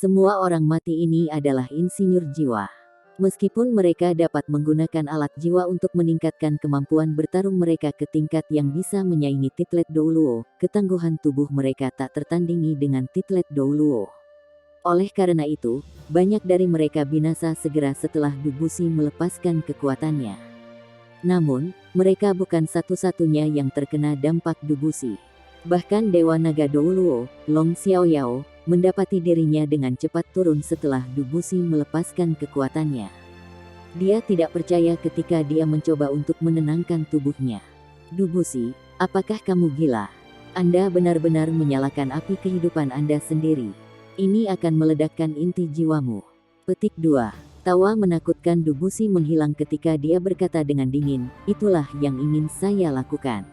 Semua orang mati ini adalah insinyur jiwa. Meskipun mereka dapat menggunakan alat jiwa untuk meningkatkan kemampuan bertarung mereka ke tingkat yang bisa menyaingi Titlet Douluo, ketangguhan tubuh mereka tak tertandingi dengan Titlet Douluo. Oleh karena itu, banyak dari mereka binasa segera setelah Dubushi melepaskan kekuatannya. Namun, mereka bukan satu-satunya yang terkena dampak Dubushi. Bahkan Dewa Naga Douluo, Long Xiaoyao, mendapati dirinya dengan cepat turun setelah Dubushi melepaskan kekuatannya. Dia tidak percaya ketika dia mencoba untuk menenangkan tubuhnya. Dubushi, apakah kamu gila? Anda benar-benar menyalakan api kehidupan Anda sendiri. Ini akan meledakkan inti jiwamu. Petik 2. Tawa menakutkan Dubushi menghilang ketika dia berkata dengan dingin, itulah yang ingin saya lakukan.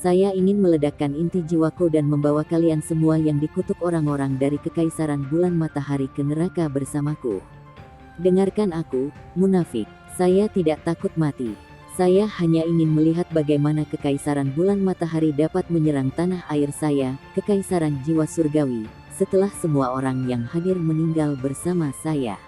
Saya ingin meledakkan inti jiwaku dan membawa kalian semua yang dikutuk orang-orang dari Kekaisaran Bulan Matahari ke neraka bersamaku. Dengarkan aku, munafik. Saya tidak takut mati. Saya hanya ingin melihat bagaimana Kekaisaran Bulan Matahari dapat menyerang tanah air saya, Kekaisaran Jiwa Surgawi, setelah semua orang yang hadir meninggal bersama saya.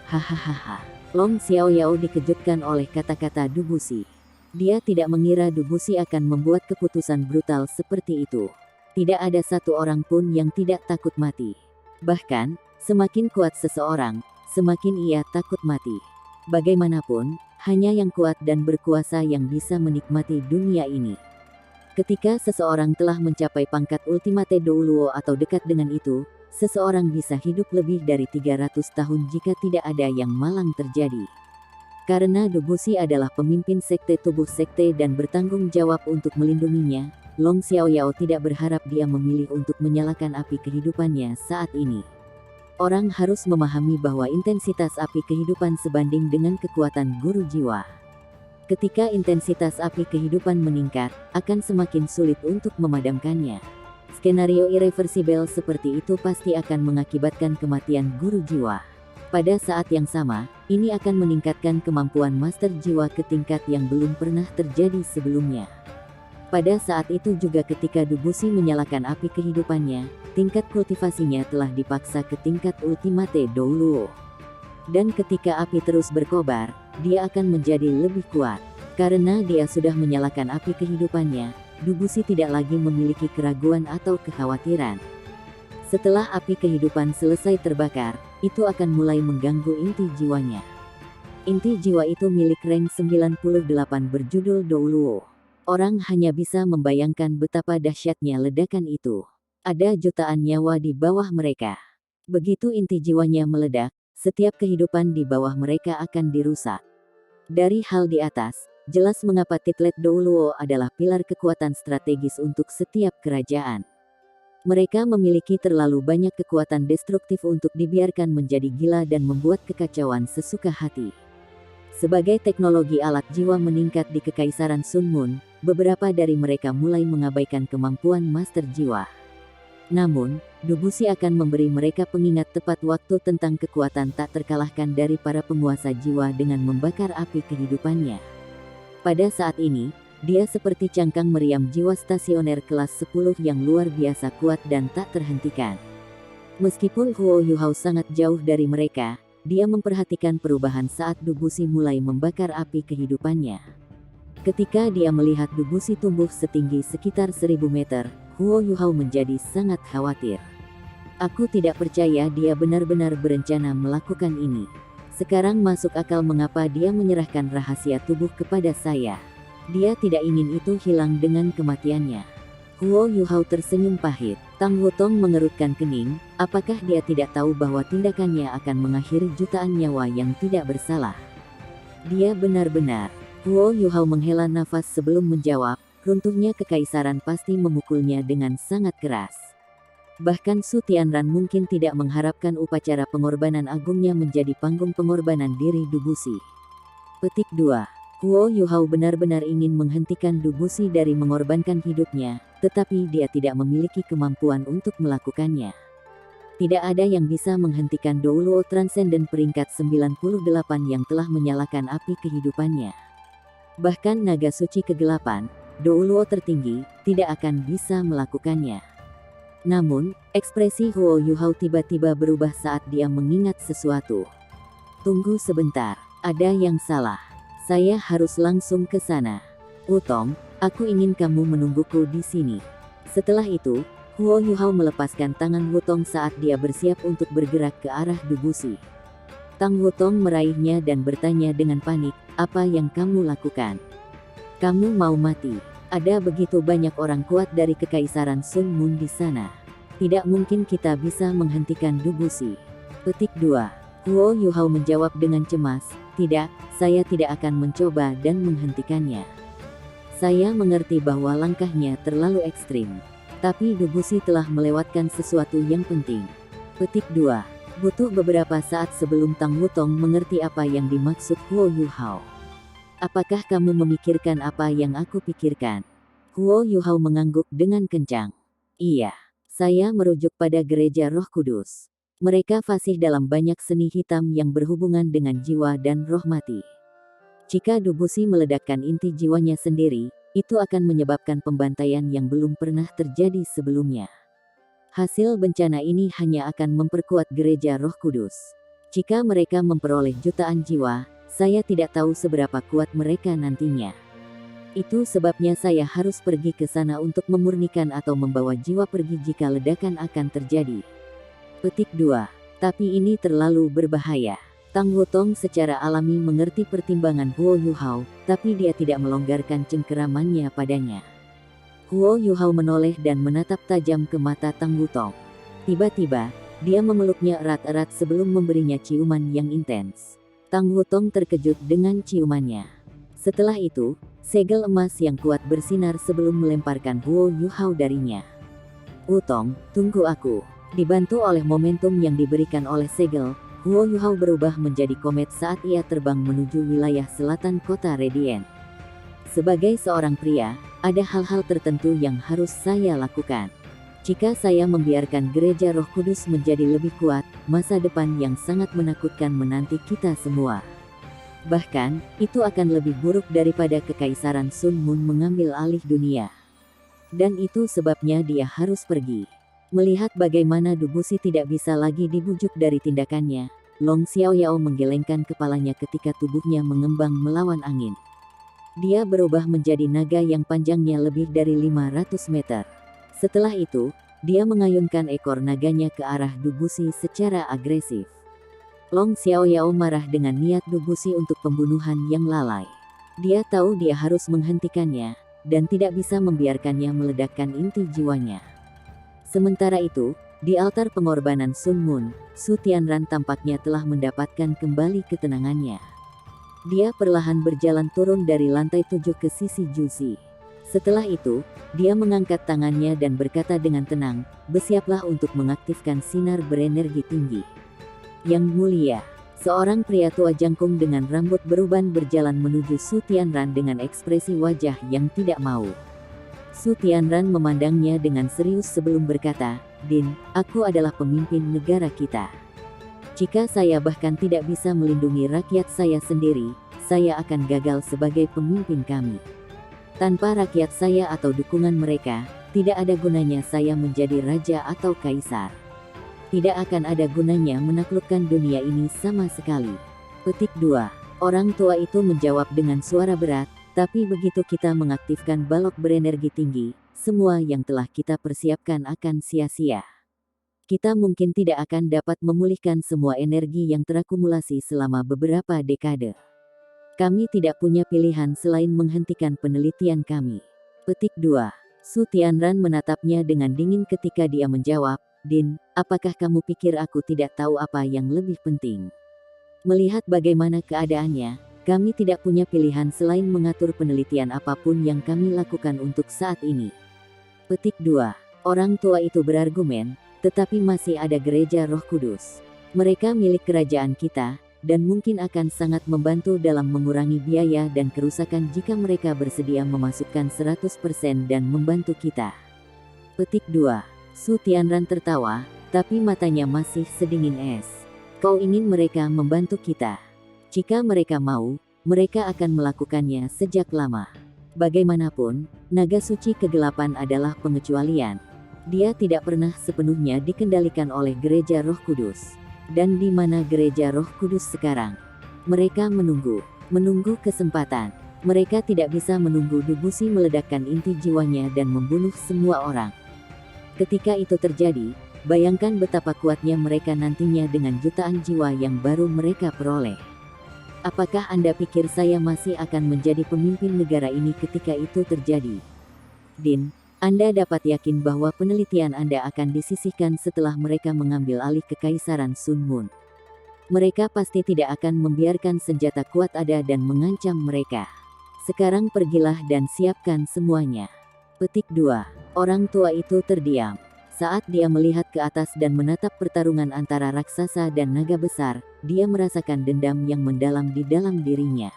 Hahaha. Long Xiaoyao dikejutkan oleh kata-kata Dubushi. Dia tidak mengira Dubushi akan membuat keputusan brutal seperti itu. Tidak ada satu orang pun yang tidak takut mati. Bahkan, semakin kuat seseorang, semakin ia takut mati. Bagaimanapun, hanya yang kuat dan berkuasa yang bisa menikmati dunia ini. Ketika seseorang telah mencapai pangkat Ultimate Douluo atau dekat dengan itu, seseorang bisa hidup lebih dari 300 tahun jika tidak ada yang malang terjadi. Karena Dubushi adalah pemimpin sekte tubuh sekte dan bertanggung jawab untuk melindunginya, Long Xiaoyao tidak berharap dia memilih untuk menyalakan api kehidupannya saat ini. Orang harus memahami bahwa intensitas api kehidupan sebanding dengan kekuatan guru jiwa. Ketika intensitas api kehidupan meningkat, akan semakin sulit untuk memadamkannya. Skenario irreversibel seperti itu pasti akan mengakibatkan kematian guru jiwa. Pada saat yang sama, ini akan meningkatkan kemampuan master jiwa ke tingkat yang belum pernah terjadi sebelumnya. Pada saat itu juga ketika Dubushi menyalakan api kehidupannya, tingkat kultivasinya telah dipaksa ke tingkat Ultimate Douluo. Dan ketika api terus berkobar, dia akan menjadi lebih kuat. Karena dia sudah menyalakan api kehidupannya, Dubushi tidak lagi memiliki keraguan atau kekhawatiran. Setelah api kehidupan selesai terbakar, itu akan mulai mengganggu inti jiwanya. Inti jiwa itu milik rank 98 berjudul Douluo. Orang hanya bisa membayangkan betapa dahsyatnya ledakan itu. Ada jutaan nyawa di bawah mereka. Begitu inti jiwanya meledak, setiap kehidupan di bawah mereka akan dirusak. Dari hal di atas, jelas mengapa Titlet Douluo adalah pilar kekuatan strategis untuk setiap kerajaan. Mereka memiliki terlalu banyak kekuatan destruktif untuk dibiarkan menjadi gila dan membuat kekacauan sesuka hati. Sebagai teknologi alat jiwa meningkat di Kekaisaran Sun Moon, beberapa dari mereka mulai mengabaikan kemampuan master jiwa. Namun, Dubushi akan memberi mereka pengingat tepat waktu tentang kekuatan tak terkalahkan dari para penguasa jiwa dengan membakar api kehidupannya. Pada saat ini, dia seperti cangkang meriam jiwa stasioner kelas 10 yang luar biasa kuat dan tak terhentikan. Meskipun Huo Yuhao sangat jauh dari mereka, dia memperhatikan perubahan saat Dubushi mulai membakar api kehidupannya. Ketika dia melihat Dubushi tumbuh setinggi sekitar 1000 meter, Huo Yuhao menjadi sangat khawatir. Aku tidak percaya dia benar-benar berencana melakukan ini. Sekarang masuk akal mengapa dia menyerahkan rahasia tubuh kepada saya. Dia tidak ingin itu hilang dengan kematiannya. Huo Yuhao tersenyum pahit. Tang Wutong mengerutkan kening, apakah dia tidak tahu bahwa tindakannya akan mengakhiri jutaan nyawa yang tidak bersalah? Dia benar-benar. Huo Yuhao menghela nafas sebelum menjawab, runtuhnya kekaisaran pasti memukulnya dengan sangat keras. Bahkan Su Tianran mungkin tidak mengharapkan upacara pengorbanan agungnya menjadi panggung pengorbanan diri Dubushi. Petik 2. Huo Yuhao benar-benar ingin menghentikan Dubushi dari mengorbankan hidupnya, tetapi dia tidak memiliki kemampuan untuk melakukannya. Tidak ada yang bisa menghentikan Douluo Transcendent peringkat 98 yang telah menyalakan api kehidupannya. Bahkan naga suci kegelapan, Douluo tertinggi, tidak akan bisa melakukannya. Namun, ekspresi Huo Yuhao tiba-tiba berubah saat dia mengingat sesuatu. Tunggu sebentar, ada yang salah. Saya harus langsung ke sana. Wutong, aku ingin kamu menungguku di sini. Setelah itu, Huo Yuhao melepaskan tangan Wutong saat dia bersiap untuk bergerak ke arah Dubusi. Tang Wutong meraihnya dan bertanya dengan panik, apa yang kamu lakukan? Kamu mau mati? Ada begitu banyak orang kuat dari Kekaisaran Sun Moon di sana. Tidak mungkin kita bisa menghentikan Dubusi. Petik 2. Huo Yuhao menjawab dengan cemas, tidak, saya tidak akan mencoba dan menghentikannya. Saya mengerti bahwa langkahnya terlalu ekstrim. Tapi Dubusi telah melewatkan sesuatu yang penting. Petik 2. Butuh beberapa saat sebelum Tang Wutong mengerti apa yang dimaksud Huo Yuhao. Apakah kamu memikirkan apa yang aku pikirkan? Huo Yuhao mengangguk dengan kencang. Iya, saya merujuk pada gereja Roh Kudus. Mereka fasih dalam banyak seni hitam yang berhubungan dengan jiwa dan roh mati. Jika Dubusi meledakkan inti jiwanya sendiri, itu akan menyebabkan pembantaian yang belum pernah terjadi sebelumnya. Hasil bencana ini hanya akan memperkuat gereja Roh Kudus. Jika mereka memperoleh jutaan jiwa, saya tidak tahu seberapa kuat mereka nantinya. Itu sebabnya saya harus pergi ke sana untuk memurnikan atau membawa jiwa pergi jika ledakan akan terjadi. Petik 2. Tapi ini terlalu berbahaya. Tang Wutong secara alami mengerti pertimbangan Huo Yuhao, tapi dia tidak melonggarkan cengkeramannya padanya. Huo Yuhao menoleh dan menatap tajam ke mata Tang Wutong. Tiba-tiba, dia memeluknya erat-erat sebelum memberinya ciuman yang intens. Tang Wutong terkejut dengan ciumannya. Setelah itu, segel emas yang kuat bersinar sebelum melemparkan Huo Yuhao darinya. Wutong, tunggu aku. Dibantu oleh momentum yang diberikan oleh segel, Huo Yuhao berubah menjadi komet saat ia terbang menuju wilayah selatan kota Radiant. Sebagai seorang pria, ada hal-hal tertentu yang harus saya lakukan. Jika saya membiarkan gereja Roh Kudus menjadi lebih kuat, masa depan yang sangat menakutkan menanti kita semua. Bahkan, itu akan lebih buruk daripada Kekaisaran Sun Moon mengambil alih dunia. Dan itu sebabnya dia harus pergi. Melihat bagaimana Dubusi tidak bisa lagi dibujuk dari tindakannya, Long Xiaoyao menggelengkan kepalanya ketika tubuhnya mengembang melawan angin. Dia berubah menjadi naga yang panjangnya lebih dari 500 meter. Setelah itu, dia mengayunkan ekor naganya ke arah Dubusi secara agresif. Long Xiaoyao marah dengan niat Dubusi untuk pembunuhan yang lalai. Dia tahu dia harus menghentikannya, dan tidak bisa membiarkannya meledakkan inti jiwanya. Sementara itu, di altar pengorbanan Sun Moon, Su Tianran tampaknya telah mendapatkan kembali ketenangannya. Dia perlahan berjalan turun dari lantai 7 ke sisi Juzi. Setelah itu, dia mengangkat tangannya dan berkata dengan tenang, bersiaplah untuk mengaktifkan sinar berenergi tinggi. Yang mulia, seorang pria tua jangkung dengan rambut beruban berjalan menuju Su Tianran dengan ekspresi wajah yang tidak mau. Su Tianran memandangnya dengan serius sebelum berkata, Din, aku adalah pemimpin negara kita. Jika saya bahkan tidak bisa melindungi rakyat saya sendiri, saya akan gagal sebagai pemimpin kami. Tanpa rakyat saya atau dukungan mereka, tidak ada gunanya saya menjadi raja atau kaisar. Tidak akan ada gunanya menaklukkan dunia ini sama sekali. Petik 2. Orang tua itu menjawab dengan suara berat, tapi begitu kita mengaktifkan balok berenergi tinggi, semua yang telah kita persiapkan akan sia-sia. Kita mungkin tidak akan dapat memulihkan semua energi yang terakumulasi selama beberapa dekade. Kami tidak punya pilihan selain menghentikan penelitian kami. Petik 2. Su Tianran menatapnya dengan dingin ketika dia menjawab, Din, apakah kamu pikir aku tidak tahu apa yang lebih penting? Melihat bagaimana keadaannya, kami tidak punya pilihan selain mengatur penelitian apapun yang kami lakukan untuk saat ini. Petik 2. Orang tua itu berargumen, tetapi masih ada gereja Roh Kudus. Mereka milik kerajaan kita, dan mungkin akan sangat membantu dalam mengurangi biaya dan kerusakan jika mereka bersedia memasukkan 100% dan membantu kita. Petik 2. Su Tianran tertawa, tapi matanya masih sedingin es. Kau ingin mereka membantu kita? Jika mereka mau, mereka akan melakukannya sejak lama. Bagaimanapun, naga suci kegelapan adalah pengecualian. Dia tidak pernah sepenuhnya dikendalikan oleh gereja Roh Kudus. Dan di mana gereja Roh Kudus sekarang? Mereka menunggu kesempatan. Mereka tidak bisa menunggu Debussy meledakkan inti jiwanya dan membunuh semua orang. Ketika itu terjadi, bayangkan betapa kuatnya mereka nantinya dengan jutaan jiwa yang baru mereka peroleh. Apakah Anda pikir saya masih akan menjadi pemimpin negara ini ketika itu terjadi? Din, Anda dapat yakin bahwa penelitian Anda akan disisihkan setelah mereka mengambil alih kekaisaran Sun Moon. Mereka pasti tidak akan membiarkan senjata kuat ada dan mengancam mereka. Sekarang pergilah dan siapkan semuanya. Petik 2. Orang tua itu terdiam. Saat dia melihat ke atas dan menatap pertarungan antara raksasa dan naga besar, dia merasakan dendam yang mendalam di dalam dirinya.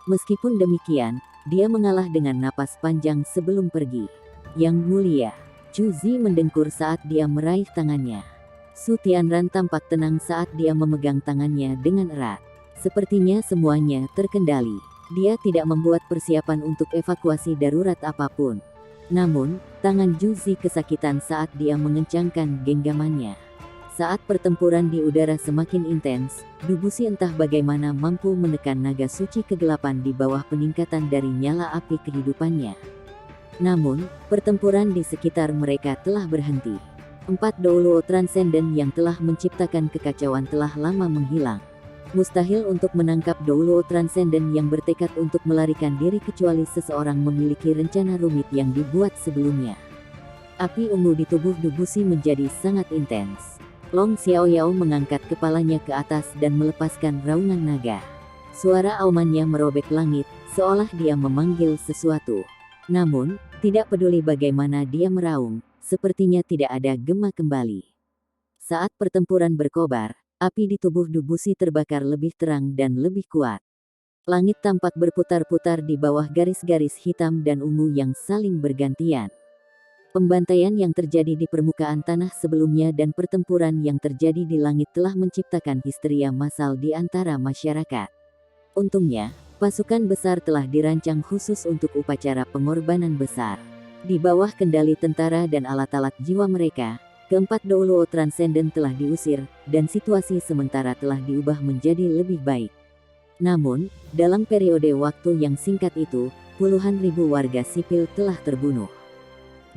Meskipun demikian, dia mengalah dengan napas panjang sebelum pergi. Yang mulia, Chu Zi mendengkur saat dia meraih tangannya. Su Tianran tampak tenang saat dia memegang tangannya dengan erat. Sepertinya semuanya terkendali. Dia tidak membuat persiapan untuk evakuasi darurat apapun. Namun, tangan Chu Zi kesakitan saat dia mengencangkan genggamannya. Saat pertempuran di udara semakin intens, Debussy entah bagaimana mampu menekan naga suci kegelapan di bawah peningkatan dari nyala api kehidupannya. Namun, pertempuran di sekitar mereka telah berhenti. 4 Douluo Transcendent yang telah menciptakan kekacauan telah lama menghilang. Mustahil untuk menangkap Douluo Transcendent yang bertekad untuk melarikan diri kecuali seseorang memiliki rencana rumit yang dibuat sebelumnya. Api ungu di tubuh Debussy menjadi sangat intens. Long Xiaoyao mengangkat kepalanya ke atas dan melepaskan raungan naga. Suara aumannya merobek langit, seolah dia memanggil sesuatu. Namun, tidak peduli bagaimana dia meraung, sepertinya tidak ada gema kembali. Saat pertempuran berkobar, api di tubuh Debussy terbakar lebih terang dan lebih kuat. Langit tampak berputar-putar di bawah garis-garis hitam dan ungu yang saling bergantian. Pembantaian yang terjadi di permukaan tanah sebelumnya dan pertempuran yang terjadi di langit telah menciptakan histeria massal di antara masyarakat. Untungnya, pasukan besar telah dirancang khusus untuk upacara pengorbanan besar. Di bawah kendali tentara dan alat-alat jiwa mereka, keempat Douluo Transcendent telah diusir, dan situasi sementara telah diubah menjadi lebih baik. Namun, dalam periode waktu yang singkat itu, puluhan ribu warga sipil telah terbunuh.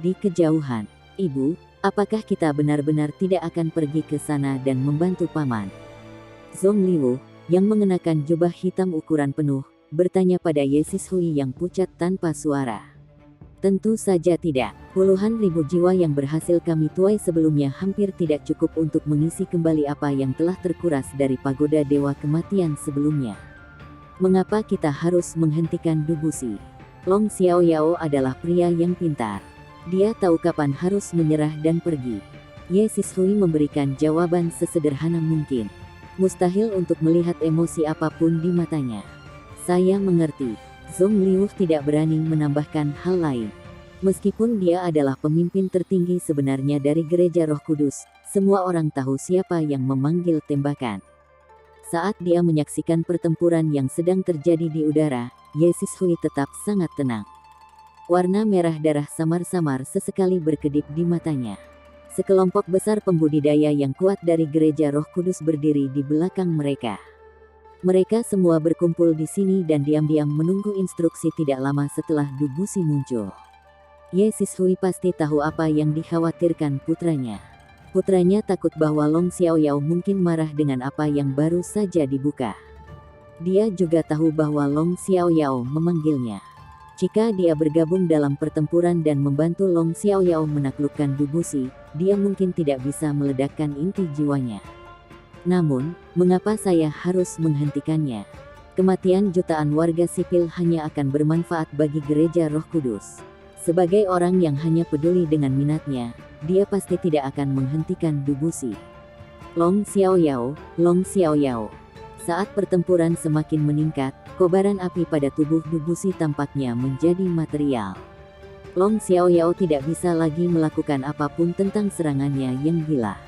Di kejauhan, Ibu, apakah kita benar-benar tidak akan pergi ke sana dan membantu Paman? Zhong Liwu, yang mengenakan jubah hitam ukuran penuh, bertanya pada Ye Sishui yang pucat tanpa suara. Tentu saja tidak. Puluhan ribu jiwa yang berhasil kami tuai sebelumnya hampir tidak cukup untuk mengisi kembali apa yang telah terkuras dari pagoda Dewa Kematian sebelumnya. Mengapa kita harus menghentikan Debussy? Long Xiaoyao adalah pria yang pintar. Dia tahu kapan harus menyerah dan pergi. Ye Sishui memberikan jawaban sesederhana mungkin. Mustahil untuk melihat emosi apapun di matanya. Saya mengerti. Zhong Liwu tidak berani menambahkan hal lain. Meskipun dia adalah pemimpin tertinggi sebenarnya dari gereja Roh Kudus, semua orang tahu siapa yang memanggil tembakan. Saat dia menyaksikan pertempuran yang sedang terjadi di udara, Ye Sishui tetap sangat tenang. Warna merah darah samar-samar sesekali berkedip di matanya. Sekelompok besar pembudidaya yang kuat dari gereja Roh Kudus berdiri di belakang mereka. Mereka semua berkumpul di sini dan diam-diam menunggu instruksi tidak lama setelah Debussy muncul. Ye Sishui pasti tahu apa yang dikhawatirkan putranya. Putranya takut bahwa Long Xiaoyao mungkin marah dengan apa yang baru saja dibuka. Dia juga tahu bahwa Long Xiaoyao memanggilnya. Jika dia bergabung dalam pertempuran dan membantu Long Xiaoyao menaklukkan Debussy, dia mungkin tidak bisa meledakkan inti jiwanya. Namun, mengapa saya harus menghentikannya? Kematian jutaan warga sipil hanya akan bermanfaat bagi gereja Roh Kudus. Sebagai orang yang hanya peduli dengan minatnya, dia pasti tidak akan menghentikan Debussy. Long Xiaoyao, Long Xiaoyao. Saat pertempuran semakin meningkat, kobaran api pada tubuh Debussy tampaknya menjadi material. Long Xiaoyao tidak bisa lagi melakukan apapun tentang serangannya yang gila.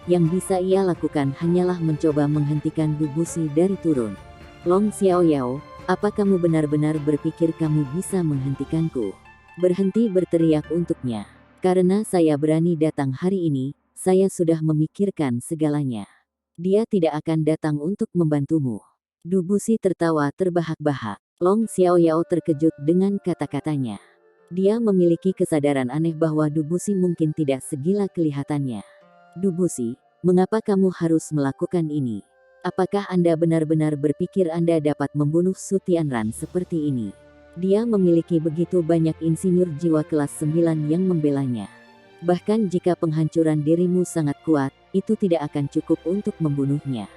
Yang bisa ia lakukan hanyalah mencoba menghentikan Debussy dari turun. Long Xiaoyao, apa kamu benar-benar berpikir kamu bisa menghentikanku? Berhenti berteriak untuknya. Karena saya berani datang hari ini, saya sudah memikirkan segalanya. Dia tidak akan datang untuk membantumu. Dubusi tertawa terbahak-bahak. Long Xiaoyao terkejut dengan kata-katanya. Dia memiliki kesadaran aneh bahwa Dubusi mungkin tidak segila kelihatannya. Dubusi, mengapa kamu harus melakukan ini? Apakah Anda benar-benar berpikir Anda dapat membunuh Su Tianran seperti ini? Dia memiliki begitu banyak insinyur jiwa kelas 9 yang membelanya. Bahkan jika penghancuran dirimu sangat kuat, itu tidak akan cukup untuk membunuhnya.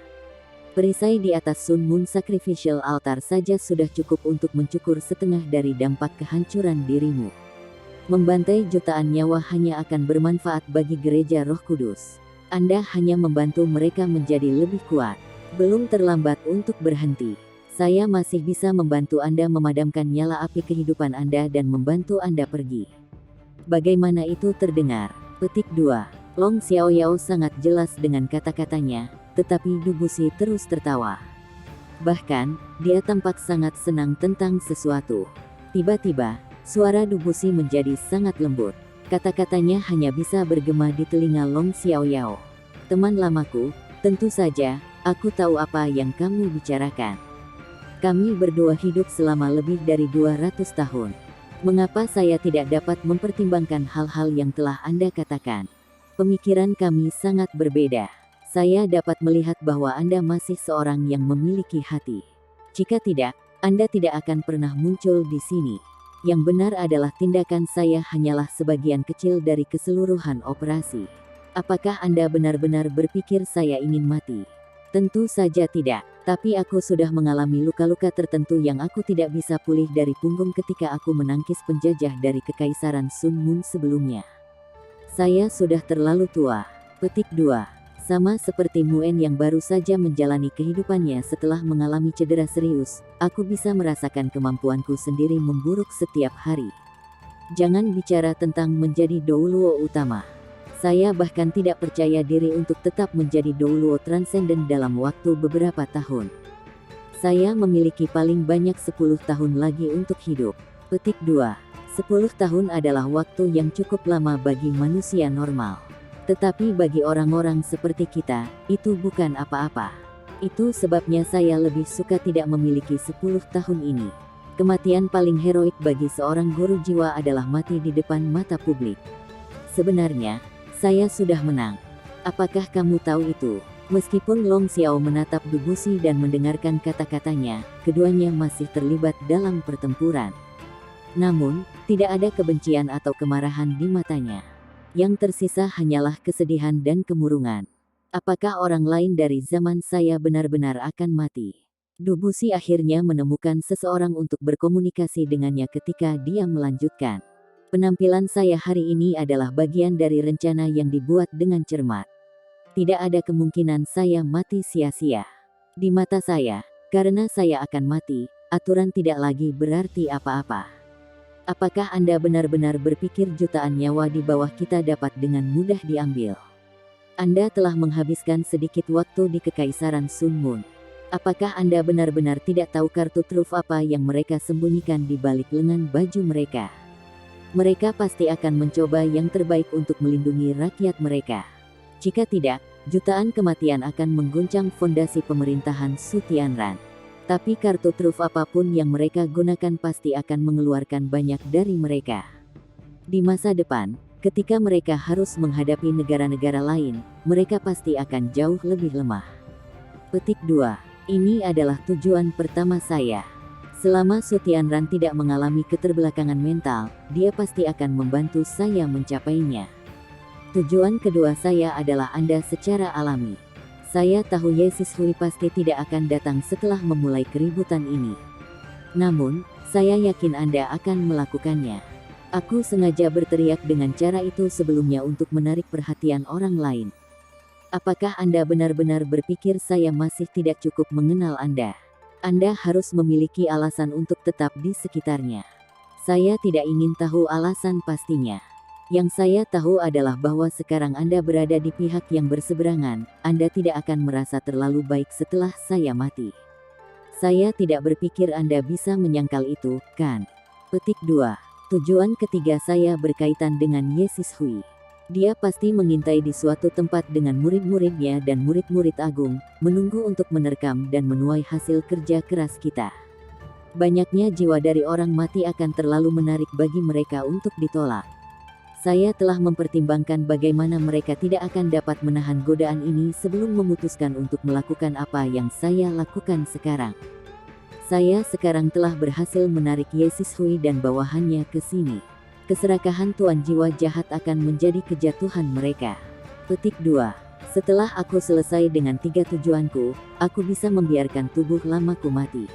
Perisai di atas Sun Moon Sacrificial Altar saja sudah cukup untuk mencukur setengah dari dampak kehancuran dirimu. Membantai jutaan nyawa hanya akan bermanfaat bagi gereja Roh Kudus. Anda hanya membantu mereka menjadi lebih kuat. Belum terlambat untuk berhenti. Saya masih bisa membantu Anda memadamkan nyala api kehidupan Anda dan membantu Anda pergi. Bagaimana itu terdengar? Petik 2. Long Xiaoyao sangat jelas dengan kata-katanya, tetapi Dubusi terus tertawa. Bahkan, dia tampak sangat senang tentang sesuatu. Tiba-tiba, suara Dubusi menjadi sangat lembut. Kata-katanya hanya bisa bergema di telinga Long Xiaoyao. Teman lamaku, tentu saja, aku tahu apa yang kamu bicarakan. Kami berdua hidup selama lebih dari 200 tahun. Mengapa saya tidak dapat mempertimbangkan hal-hal yang telah Anda katakan? Pemikiran kami sangat berbeda. Saya dapat melihat bahwa Anda masih seorang yang memiliki hati. Jika tidak, Anda tidak akan pernah muncul di sini. Yang benar adalah tindakan saya hanyalah sebagian kecil dari keseluruhan operasi. Apakah Anda benar-benar berpikir saya ingin mati? Tentu saja tidak, tapi aku sudah mengalami luka-luka tertentu yang aku tidak bisa pulih dari punggung ketika aku menangkis penjajah dari Kekaisaran Sun Moon sebelumnya. Saya sudah terlalu tua. Petik 2. Sama seperti Muen yang baru saja menjalani kehidupannya setelah mengalami cedera serius, aku bisa merasakan kemampuanku sendiri memburuk setiap hari. Jangan bicara tentang menjadi Douluo utama. Saya bahkan tidak percaya diri untuk tetap menjadi Douluo transenden dalam waktu beberapa tahun. Saya memiliki paling banyak 10 tahun lagi untuk hidup. Petik 2. 10 tahun adalah waktu yang cukup lama bagi manusia normal. Tetapi bagi orang-orang seperti kita, itu bukan apa-apa. Itu sebabnya saya lebih suka tidak memiliki 10 tahun ini. Kematian paling heroik bagi seorang guru jiwa adalah mati di depan mata publik. Sebenarnya, saya sudah menang. Apakah kamu tahu itu? Meskipun Long Xiao menatap Dubusi dan mendengarkan kata-katanya, keduanya masih terlibat dalam pertempuran. Namun, tidak ada kebencian atau kemarahan di matanya. Yang tersisa hanyalah kesedihan dan kemurungan. Apakah orang lain dari zaman saya benar-benar akan mati? Dubusi akhirnya menemukan seseorang untuk berkomunikasi dengannya ketika dia melanjutkan. Penampilan saya hari ini adalah bagian dari rencana yang dibuat dengan cermat. Tidak ada kemungkinan saya mati sia-sia. Di mata saya, karena saya akan mati, aturan tidak lagi berarti apa-apa. Apakah Anda benar-benar berpikir jutaan nyawa di bawah kita dapat dengan mudah diambil? Anda telah menghabiskan sedikit waktu di Kekaisaran Sun Moon. Apakah Anda benar-benar tidak tahu kartu truf apa yang mereka sembunyikan di balik lengan baju mereka? Mereka pasti akan mencoba yang terbaik untuk melindungi rakyat mereka. Jika tidak, jutaan kematian akan mengguncang fondasi pemerintahan Su Tianran. Tapi kartu truf apapun yang mereka gunakan pasti akan mengeluarkan banyak dari mereka. Di masa depan, ketika mereka harus menghadapi negara-negara lain, mereka pasti akan jauh lebih lemah. Petik 2. Ini adalah tujuan pertama saya. Selama Su Tianran tidak mengalami keterbelakangan mental, dia pasti akan membantu saya mencapainya. Tujuan kedua saya adalah Anda secara alami. Saya tahu Yesus Hui pasti tidak akan datang setelah memulai keributan ini. Namun, saya yakin Anda akan melakukannya. Aku sengaja berteriak dengan cara itu sebelumnya untuk menarik perhatian orang lain. Apakah Anda benar-benar berpikir saya masih tidak cukup mengenal Anda? Anda harus memiliki alasan untuk tetap di sekitarnya. Saya tidak ingin tahu alasan pastinya. Yang saya tahu adalah bahwa sekarang Anda berada di pihak yang berseberangan, Anda tidak akan merasa terlalu baik setelah saya mati. Saya tidak berpikir Anda bisa menyangkal itu, kan? Petik 2. Tujuan ketiga saya berkaitan dengan Yesus Hui. Dia pasti mengintai di suatu tempat dengan murid-muridnya dan murid-murid agung, menunggu untuk menerkam dan menuai hasil kerja keras kita. Banyaknya jiwa dari orang mati akan terlalu menarik bagi mereka untuk ditolak. Saya telah mempertimbangkan bagaimana mereka tidak akan dapat menahan godaan ini sebelum memutuskan untuk melakukan apa yang saya lakukan sekarang. Saya sekarang telah berhasil menarik Yesus Hui dan bawahannya ke sini. Keserakahan tuan jiwa jahat akan menjadi kejatuhan mereka. Petik 2. Setelah aku selesai dengan 3 tujuanku, aku bisa membiarkan tubuh lamaku mati.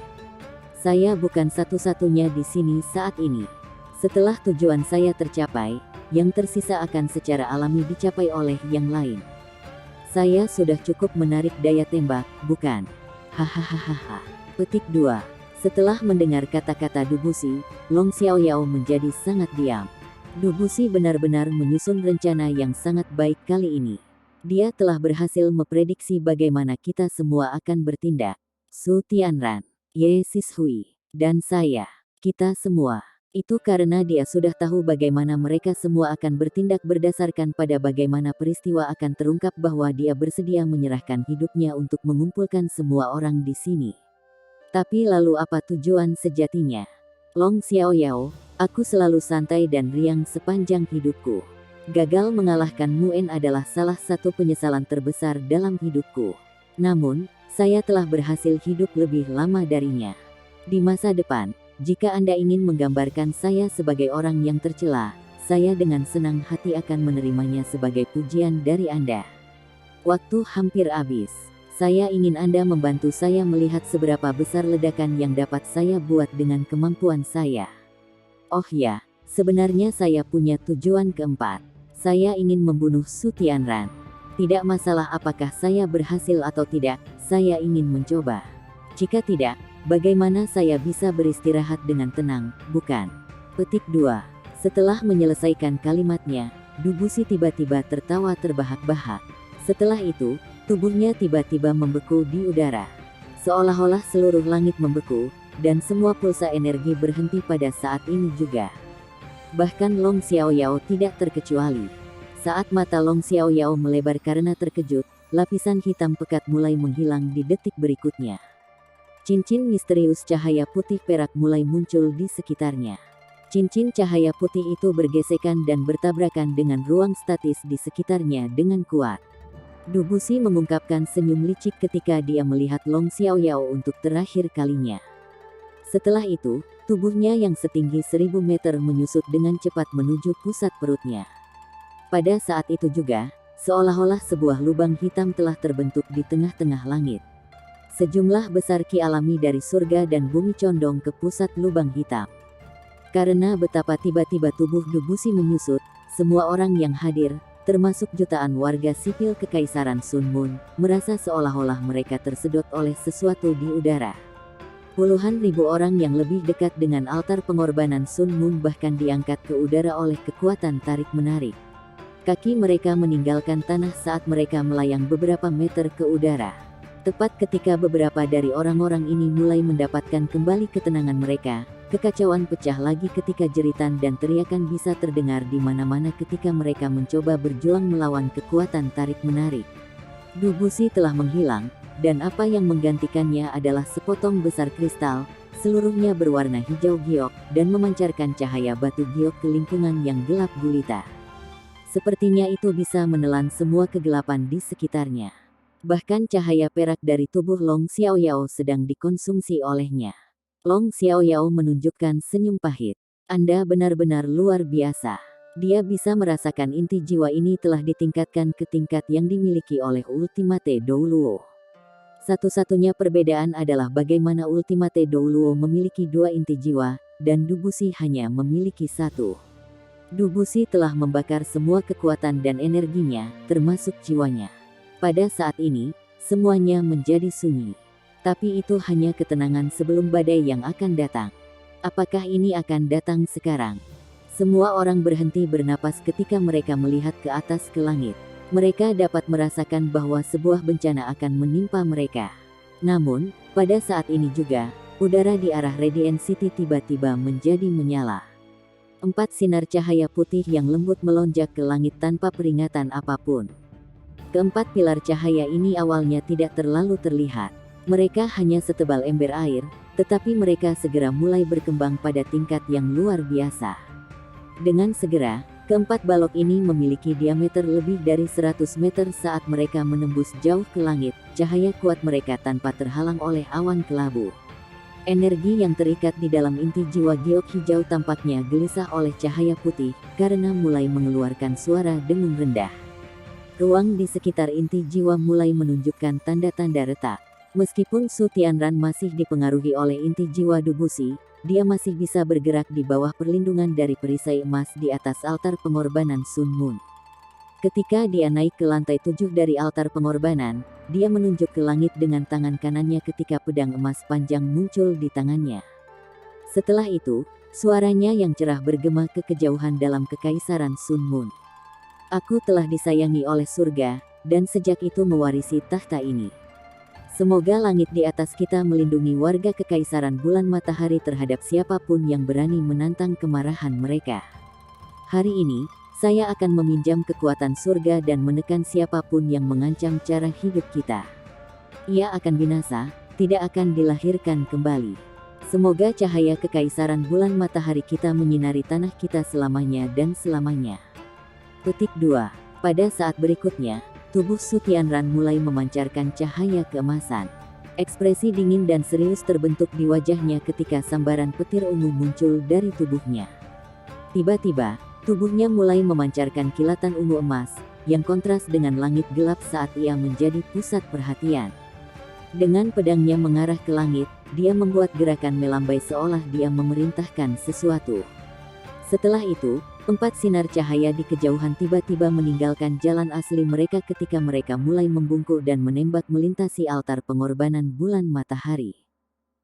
Saya bukan satu-satunya di sini saat ini. Setelah tujuan saya tercapai, yang tersisa akan secara alami dicapai oleh yang lain. Saya sudah cukup menarik daya tembak, bukan? Hahaha. Petik 2. Setelah mendengar kata-kata Dubusi, Long Xiaoyao menjadi sangat diam. Dubusi benar-benar menyusun rencana yang sangat baik kali ini. Dia telah berhasil memprediksi bagaimana kita semua akan bertindak. Su Tianran, Yesus Hui, dan saya. Kita semua. Itu karena dia sudah tahu bagaimana mereka semua akan bertindak berdasarkan pada bagaimana peristiwa akan terungkap bahwa dia bersedia menyerahkan hidupnya untuk mengumpulkan semua orang di sini. Tapi lalu apa tujuan sejatinya? Long Xiaoyao, aku selalu santai dan riang sepanjang hidupku. Gagal mengalahkan Muen adalah salah satu penyesalan terbesar dalam hidupku. Namun, saya telah berhasil hidup lebih lama darinya. Di masa depan, jika Anda ingin menggambarkan saya sebagai orang yang tercela, saya dengan senang hati akan menerimanya sebagai pujian dari Anda. Waktu hampir habis. Saya ingin Anda membantu saya melihat seberapa besar ledakan yang dapat saya buat dengan kemampuan saya. Oh ya, sebenarnya saya punya tujuan keempat. Saya ingin membunuh Su Tianran. Tidak masalah apakah saya berhasil atau tidak, saya ingin mencoba. Jika tidak, bagaimana saya bisa beristirahat dengan tenang, bukan? Petik 2. Setelah menyelesaikan kalimatnya, Dubusi tiba-tiba tertawa terbahak-bahak. Setelah itu, tubuhnya tiba-tiba membeku di udara. Seolah-olah seluruh langit membeku, dan semua pulsa energi berhenti pada saat ini juga. Bahkan Long Xiaoyao tidak terkecuali. Saat mata Long Xiaoyao melebar karena terkejut, lapisan hitam pekat mulai menghilang di detik berikutnya. Cincin misterius cahaya putih perak mulai muncul di sekitarnya. Cincin cahaya putih itu bergesekan dan bertabrakan dengan ruang statis di sekitarnya dengan kuat. Dubusi mengungkapkan senyum licik ketika dia melihat Long Xiaoyao untuk terakhir kalinya. Setelah itu, tubuhnya yang setinggi 1000 meter menyusut dengan cepat menuju pusat perutnya. Pada saat itu juga, seolah-olah sebuah lubang hitam telah terbentuk di tengah-tengah langit. Sejumlah besar ki alami dari surga dan bumi condong ke pusat lubang hitam. Karena betapa tiba-tiba tubuh Dubusi menyusut, semua orang yang hadir, termasuk jutaan warga sipil Kekaisaran Sun Moon, merasa seolah-olah mereka tersedot oleh sesuatu di udara. Puluhan ribu orang yang lebih dekat dengan altar pengorbanan Sun Moon bahkan diangkat ke udara oleh kekuatan tarik-menarik. Kaki mereka meninggalkan tanah saat mereka melayang beberapa meter ke udara. Tepat ketika beberapa dari orang-orang ini mulai mendapatkan kembali ketenangan mereka, kekacauan pecah lagi ketika jeritan dan teriakan bisa terdengar di mana-mana ketika mereka mencoba berjuang melawan kekuatan tarik-menarik. Dubusi telah menghilang, dan apa yang menggantikannya adalah sepotong besar kristal, seluruhnya berwarna hijau giok, dan memancarkan cahaya batu giok ke lingkungan yang gelap gulita. Sepertinya itu bisa menelan semua kegelapan di sekitarnya. Bahkan cahaya perak dari tubuh Long Xiaoyao sedang dikonsumsi olehnya. Long Xiaoyao menunjukkan senyum pahit. Anda benar-benar luar biasa. Dia bisa merasakan inti jiwa ini telah ditingkatkan ke tingkat yang dimiliki oleh Ultimate Douluo. Satu-satunya perbedaan adalah bagaimana Ultimate Douluo memiliki 2 inti jiwa, dan Dubusi hanya memiliki 1. Dubusi telah membakar semua kekuatan dan energinya, termasuk jiwanya. Pada saat ini, semuanya menjadi sunyi. Tapi itu hanya ketenangan sebelum badai yang akan datang. Apakah ini akan datang sekarang? Semua orang berhenti bernapas ketika mereka melihat ke atas ke langit. Mereka dapat merasakan bahwa sebuah bencana akan menimpa mereka. Namun, pada saat ini juga, udara di arah Radiant City tiba-tiba menjadi menyala. 4 sinar cahaya putih yang lembut melonjak ke langit tanpa peringatan apapun. Keempat pilar cahaya ini awalnya tidak terlalu terlihat. Mereka hanya setebal ember air, tetapi mereka segera mulai berkembang pada tingkat yang luar biasa. Dengan segera, keempat balok ini memiliki diameter lebih dari 100 meter saat mereka menembus jauh ke langit, cahaya kuat mereka tanpa terhalang oleh awan kelabu. Energi yang terikat di dalam inti jiwa giok hijau tampaknya gelisah oleh cahaya putih, karena mulai mengeluarkan suara dengung rendah. Ruang di sekitar inti jiwa mulai menunjukkan tanda-tanda retak. Meskipun Su Tianran masih dipengaruhi oleh inti jiwa Dubusi, dia masih bisa bergerak di bawah perlindungan dari perisai emas di atas altar pengorbanan Sun Moon. Ketika dia naik ke lantai 7 dari altar pengorbanan, dia menunjuk ke langit dengan tangan kanannya ketika pedang emas panjang muncul di tangannya. Setelah itu, suaranya yang cerah bergema ke kejauhan dalam kekaisaran Sun Moon. Aku telah disayangi oleh surga, dan sejak itu mewarisi tahta ini. Semoga langit di atas kita melindungi warga kekaisaran bulan matahari terhadap siapapun yang berani menantang kemarahan mereka. Hari ini, saya akan meminjam kekuatan surga dan menekan siapapun yang mengancam cara hidup kita. Ia akan binasa, tidak akan dilahirkan kembali. Semoga cahaya kekaisaran bulan matahari kita menyinari tanah kita selamanya dan selamanya. Petik 2. Pada saat berikutnya, tubuh Su Tianran mulai memancarkan cahaya keemasan. Ekspresi dingin dan serius terbentuk di wajahnya ketika sambaran petir ungu muncul dari tubuhnya. Tiba-tiba, tubuhnya mulai memancarkan kilatan ungu emas, yang kontras dengan langit gelap saat ia menjadi pusat perhatian. Dengan pedangnya mengarah ke langit, dia membuat gerakan melambai seolah dia memerintahkan sesuatu. Setelah itu, 4 sinar cahaya di kejauhan tiba-tiba meninggalkan jalan asli mereka ketika mereka mulai membungkuk dan menembak melintasi altar pengorbanan bulan matahari.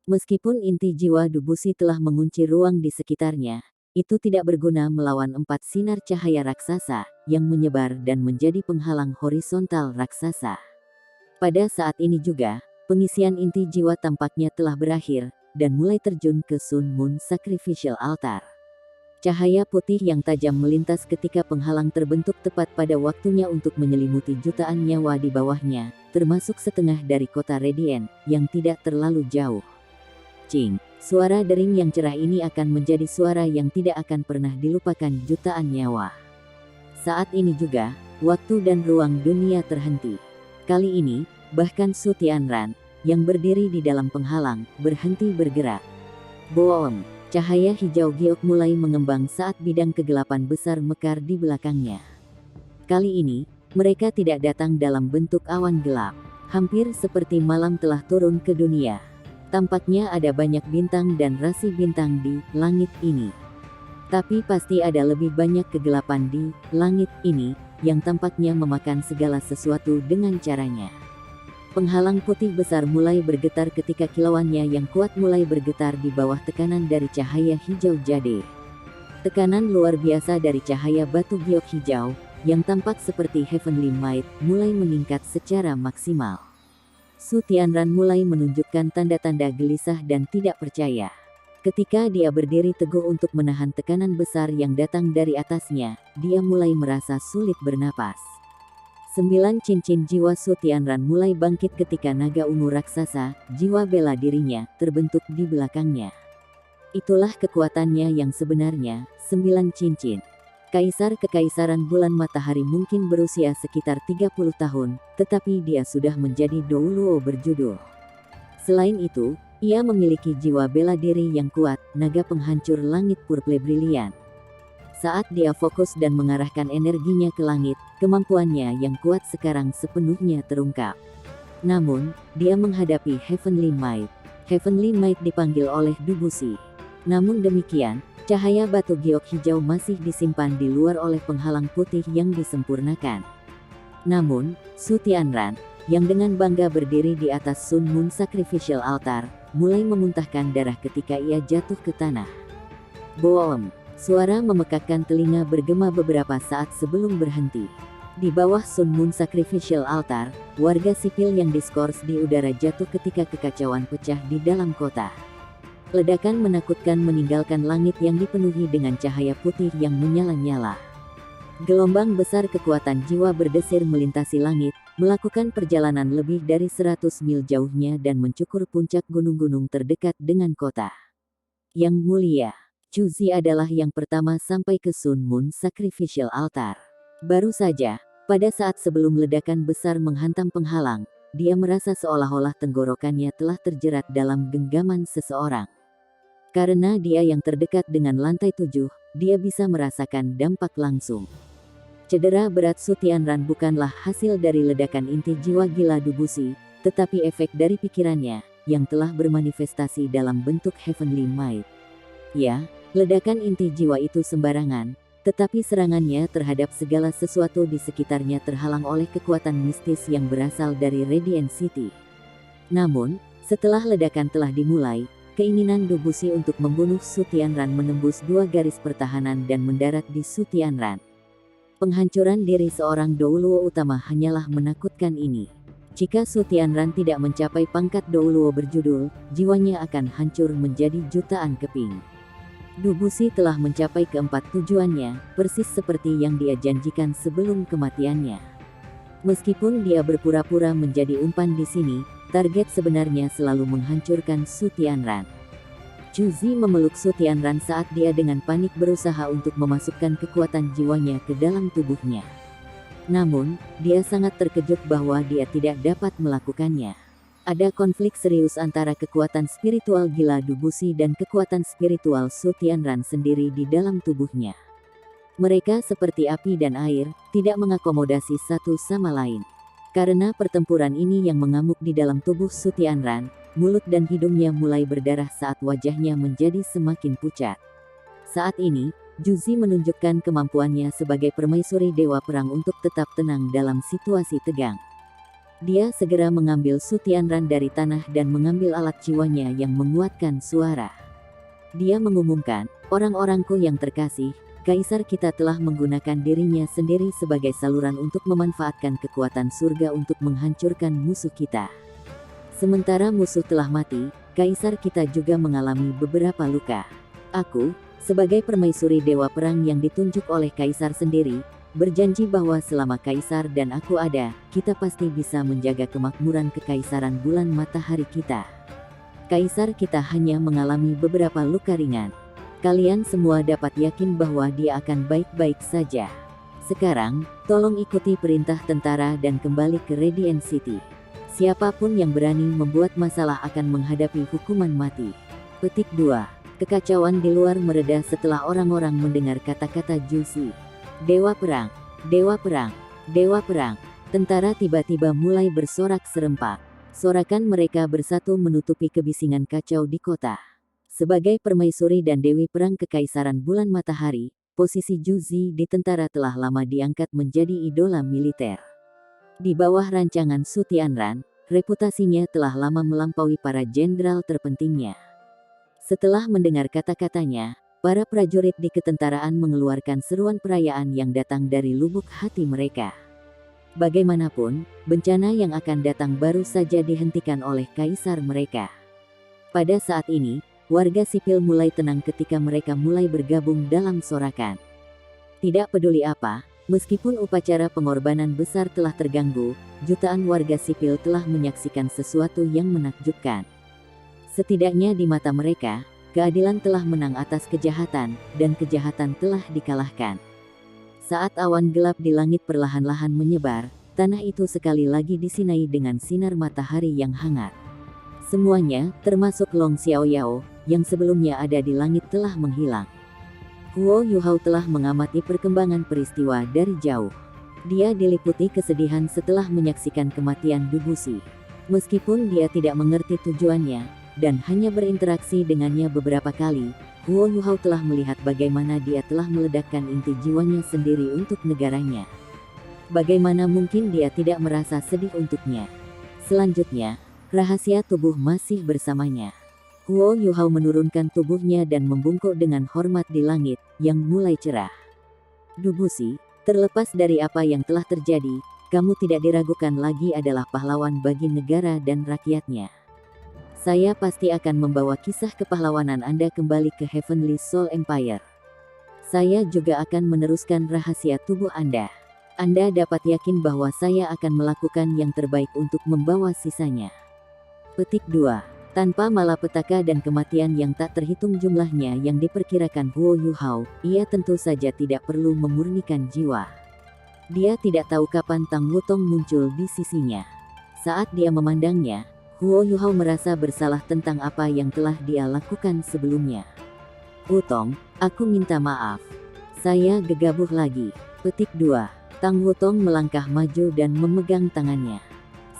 Meskipun inti jiwa Dubusi telah mengunci ruang di sekitarnya, itu tidak berguna melawan 4 sinar cahaya raksasa, yang menyebar dan menjadi penghalang horizontal raksasa. Pada saat ini juga, pengisian inti jiwa tampaknya telah berakhir, dan mulai terjun ke Sun Moon Sacrificial Altar. Cahaya putih yang tajam melintas ketika penghalang terbentuk tepat pada waktunya untuk menyelimuti jutaan nyawa di bawahnya, termasuk setengah dari kota Radiant, yang tidak terlalu jauh. Cing, suara dering yang cerah ini akan menjadi suara yang tidak akan pernah dilupakan jutaan nyawa. Saat ini juga, waktu dan ruang dunia terhenti. Kali ini, bahkan Su Tianran, yang berdiri di dalam penghalang, berhenti bergerak. Boom! Cahaya hijau giok mulai mengembang saat bidang kegelapan besar mekar di belakangnya. Kali ini, mereka tidak datang dalam bentuk awan gelap. Hampir seperti malam telah turun ke dunia. Tampaknya ada banyak bintang dan rasi bintang di langit ini. Tapi pasti ada lebih banyak kegelapan di langit ini, yang tampaknya memakan segala sesuatu dengan caranya. Penghalang putih besar mulai bergetar ketika kilauannya yang kuat mulai bergetar di bawah tekanan dari cahaya hijau jade. Tekanan luar biasa dari cahaya batu giok hijau, yang tampak seperti Heavenly Might, mulai meningkat secara maksimal. Su Tianran mulai menunjukkan tanda-tanda gelisah dan tidak percaya. Ketika dia berdiri teguh untuk menahan tekanan besar yang datang dari atasnya, dia mulai merasa sulit bernapas. 9 cincin jiwa Su Tianran mulai bangkit ketika naga ungu raksasa, jiwa bela dirinya, terbentuk di belakangnya. Itulah kekuatannya yang sebenarnya, 9 cincin. Kaisar Kekaisaran Bulan Matahari mungkin berusia sekitar 30 tahun, tetapi dia sudah menjadi Douluo berjudul. Selain itu, ia memiliki jiwa bela diri yang kuat, naga penghancur langit purple brilian. Saat dia fokus dan mengarahkan energinya ke langit, kemampuannya yang kuat sekarang sepenuhnya terungkap. Namun, dia menghadapi Heavenly Might. Heavenly Might dipanggil oleh Dubusi. Namun demikian, cahaya batu giok hijau masih disimpan di luar oleh penghalang putih yang disempurnakan. Namun, Su Tianran, yang dengan bangga berdiri di atas Sun Moon Sacrificial Altar, mulai memuntahkan darah ketika ia jatuh ke tanah. Boom! Suara memekakkan telinga bergema beberapa saat sebelum berhenti. Di bawah Sun Moon Sacrificial Altar, warga sipil yang diskors di udara jatuh ketika kekacauan pecah di dalam kota. Ledakan menakutkan meninggalkan langit yang dipenuhi dengan cahaya putih yang menyala-nyala. Gelombang besar kekuatan jiwa berdesir melintasi langit, melakukan perjalanan lebih dari 100 mil jauhnya dan mencukur puncak gunung-gunung terdekat dengan kota. Yang mulia, Chuzi adalah yang pertama sampai ke Sun Moon Sacrificial Altar. Baru saja, pada saat sebelum ledakan besar menghantam penghalang, dia merasa seolah-olah tenggorokannya telah terjerat dalam genggaman seseorang. Karena dia yang terdekat dengan lantai 7, dia bisa merasakan dampak langsung. Cedera berat Su Tianran bukanlah hasil dari ledakan inti jiwa gila Dubusi, tetapi efek dari pikirannya, yang telah bermanifestasi dalam bentuk Heavenly Might. Ya, ledakan inti jiwa itu sembarangan, tetapi serangannya terhadap segala sesuatu di sekitarnya terhalang oleh kekuatan mistis yang berasal dari Radiant City. Namun, setelah ledakan telah dimulai, keinginan Dubusi untuk membunuh Su Tianran menembus 2 garis pertahanan dan mendarat di Su Tianran. Penghancuran diri seorang Douluo utama hanyalah menakutkan ini. Jika Su Tianran tidak mencapai pangkat Douluo berjudul, jiwanya akan hancur menjadi jutaan keping. Dubusi telah mencapai keempat tujuannya, persis seperti yang dia janjikan sebelum kematiannya. Meskipun dia berpura-pura menjadi umpan di sini, target sebenarnya selalu menghancurkan Su Tianran. Chuzi memeluk Su Tianran saat dia dengan panik berusaha untuk memasukkan kekuatan jiwanya ke dalam tubuhnya. Namun, dia sangat terkejut bahwa dia tidak dapat melakukannya. Ada konflik serius antara kekuatan spiritual gila Dubusi dan kekuatan spiritual Su Tianran sendiri di dalam tubuhnya. Mereka seperti api dan air, tidak mengakomodasi satu sama lain. Karena pertempuran ini yang mengamuk di dalam tubuh Su Tianran, mulut dan hidungnya mulai berdarah saat wajahnya menjadi semakin pucat. Saat ini, Juzi menunjukkan kemampuannya sebagai permaisuri dewa perang untuk tetap tenang dalam situasi tegang. Dia segera mengambil Su Tianran dari tanah dan mengambil alat jiwanya yang menguatkan suara. Dia mengumumkan, "Orang-orangku yang terkasih, Kaisar kita telah menggunakan dirinya sendiri sebagai saluran untuk memanfaatkan kekuatan surga untuk menghancurkan musuh kita. Sementara musuh telah mati, Kaisar kita juga mengalami beberapa luka. Aku, sebagai permaisuri dewa perang yang ditunjuk oleh Kaisar sendiri, berjanji bahwa selama Kaisar dan aku ada, kita pasti bisa menjaga kemakmuran kekaisaran bulan matahari kita. Kaisar kita hanya mengalami beberapa luka ringan. Kalian semua dapat yakin bahwa dia akan baik-baik saja. Sekarang, tolong ikuti perintah tentara dan kembali ke Radiant City. Siapapun yang berani membuat masalah akan menghadapi hukuman mati." Petik 2. Kekacauan di luar mereda setelah orang-orang mendengar kata-kata Juzi. Dewa perang, dewa perang, dewa perang. Tentara tiba-tiba mulai bersorak serempak. Sorakan mereka bersatu menutupi kebisingan kacau di kota. Sebagai permaisuri dan dewi perang kekaisaran bulan matahari, posisi Juzi di tentara telah lama diangkat menjadi idola militer. Di bawah rancangan Su Tianran, reputasinya telah lama melampaui para jenderal terpentingnya. Setelah mendengar kata-katanya, para prajurit di ketentaraan mengeluarkan seruan perayaan yang datang dari lubuk hati mereka. Bagaimanapun, bencana yang akan datang baru saja dihentikan oleh kaisar mereka. Pada saat ini, warga sipil mulai tenang ketika mereka mulai bergabung dalam sorakan. Tidak peduli apa, meskipun upacara pengorbanan besar telah terganggu, jutaan warga sipil telah menyaksikan sesuatu yang menakjubkan. Setidaknya di mata mereka, keadilan telah menang atas kejahatan, dan kejahatan telah dikalahkan. Saat awan gelap di langit perlahan-lahan menyebar, tanah itu sekali lagi disinai dengan sinar matahari yang hangat. Semuanya, termasuk Long Xiaoyao, yang sebelumnya ada di langit telah menghilang. Huo Yuhao telah mengamati perkembangan peristiwa dari jauh. Dia diliputi kesedihan setelah menyaksikan kematian Dubusi. Meskipun dia tidak mengerti tujuannya, dan hanya berinteraksi dengannya beberapa kali, Huo Yuhao telah melihat bagaimana dia telah meledakkan inti jiwanya sendiri untuk negaranya. Bagaimana mungkin dia tidak merasa sedih untuknya? Selanjutnya, rahasia tubuh masih bersamanya. Huo Yuhao menurunkan tubuhnya dan membungkuk dengan hormat di langit, yang mulai cerah. Dubusi, terlepas dari apa yang telah terjadi, kamu tidak diragukan lagi adalah pahlawan bagi negara dan rakyatnya. Saya pasti akan membawa kisah kepahlawanan Anda kembali ke Heavenly Soul Empire. Saya juga akan meneruskan rahasia tubuh Anda. Anda dapat yakin bahwa saya akan melakukan yang terbaik untuk membawa sisanya. Petik 2. Tanpa malapetaka dan kematian yang tak terhitung jumlahnya yang diperkirakan Huo Yuhao, ia tentu saja tidak perlu memurnikan jiwa. Dia tidak tahu kapan Tang Wutong muncul di sisinya. Saat dia memandangnya, Huo Yuhao merasa bersalah tentang apa yang telah dia lakukan sebelumnya. Wutong, aku minta maaf. Saya gegabah lagi. Petik 2. Tang Wutong melangkah maju dan memegang tangannya.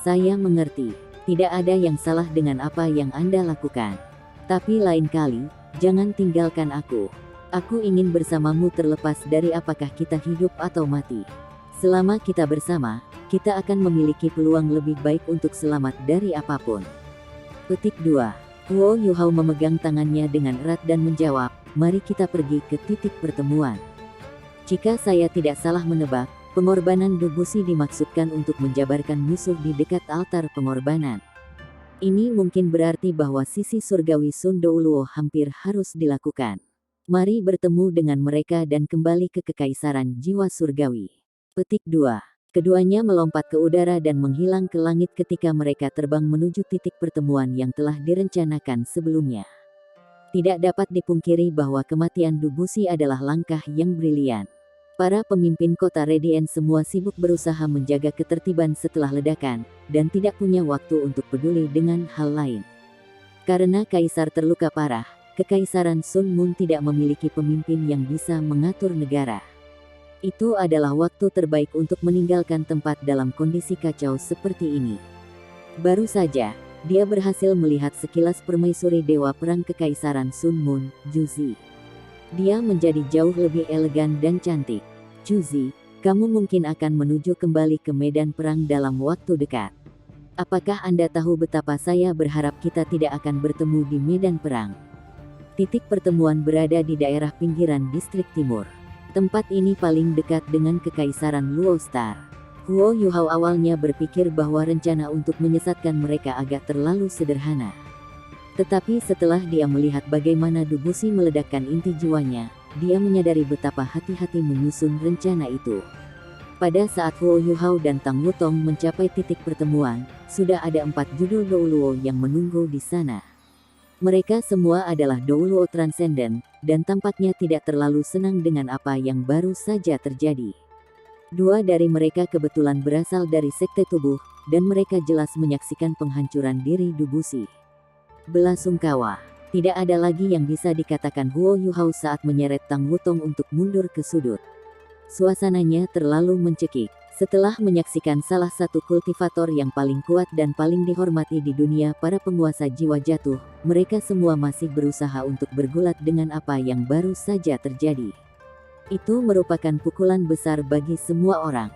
Saya mengerti. Tidak ada yang salah dengan apa yang Anda lakukan. Tapi lain kali, jangan tinggalkan aku. Aku ingin bersamamu terlepas dari apakah kita hidup atau mati. Selama kita bersama, kita akan memiliki peluang lebih baik untuk selamat dari apapun. Petik 2. Huo Yuhao memegang tangannya dengan erat dan menjawab, mari kita pergi ke titik pertemuan. Jika saya tidak salah menebak, pengorbanan Dubusi dimaksudkan untuk menjabarkan musuh di dekat altar pengorbanan. Ini mungkin berarti bahwa sisi surgawi Sun Douluo hampir harus dilakukan. Mari bertemu dengan mereka dan kembali ke kekaisaran jiwa surgawi. Petik 2. Keduanya melompat ke udara dan menghilang ke langit ketika mereka terbang menuju titik pertemuan yang telah direncanakan sebelumnya. Tidak dapat dipungkiri bahwa kematian Dubusi adalah langkah yang brilian. Para pemimpin kota Radiant semua sibuk berusaha menjaga ketertiban setelah ledakan, dan tidak punya waktu untuk peduli dengan hal lain. Karena kaisar terluka parah, kekaisaran Sun Moon tidak memiliki pemimpin yang bisa mengatur negara. Itu adalah waktu terbaik untuk meninggalkan tempat dalam kondisi kacau seperti ini. Baru saja, dia berhasil melihat sekilas permaisuri Dewa Perang Kekaisaran Sun Moon, Juzi. Dia menjadi jauh lebih elegan dan cantik. Juzi, kamu mungkin akan menuju kembali ke medan perang dalam waktu dekat. Apakah Anda tahu betapa saya berharap kita tidak akan bertemu di medan perang? Titik pertemuan berada di daerah pinggiran distrik timur. Tempat ini paling dekat dengan Kekaisaran Luo Star. Huo Yuhao awalnya berpikir bahwa rencana untuk menyesatkan mereka agak terlalu sederhana. Tetapi setelah dia melihat bagaimana Dubusi meledakkan inti jiwanya, dia menyadari betapa hati-hati menyusun rencana itu. Pada saat Huo Yuhao dan Tang Wutong mencapai titik pertemuan, sudah ada 4 judul Douluo yang menunggu di sana. Mereka semua adalah Douluo Transcendent, dan tampaknya tidak terlalu senang dengan apa yang baru saja terjadi. 2 dari mereka kebetulan berasal dari Sekte Tubuh, dan mereka jelas menyaksikan penghancuran diri Dubusi. Belasungkawa. Tidak ada lagi yang bisa dikatakan Huo Yuhao saat menyeret Tang Wutong untuk mundur ke sudut. Suasananya terlalu mencekik. Setelah menyaksikan salah satu kultivator yang paling kuat dan paling dihormati di dunia para penguasa jiwa jatuh, mereka semua masih berusaha untuk bergulat dengan apa yang baru saja terjadi. Itu merupakan pukulan besar bagi semua orang.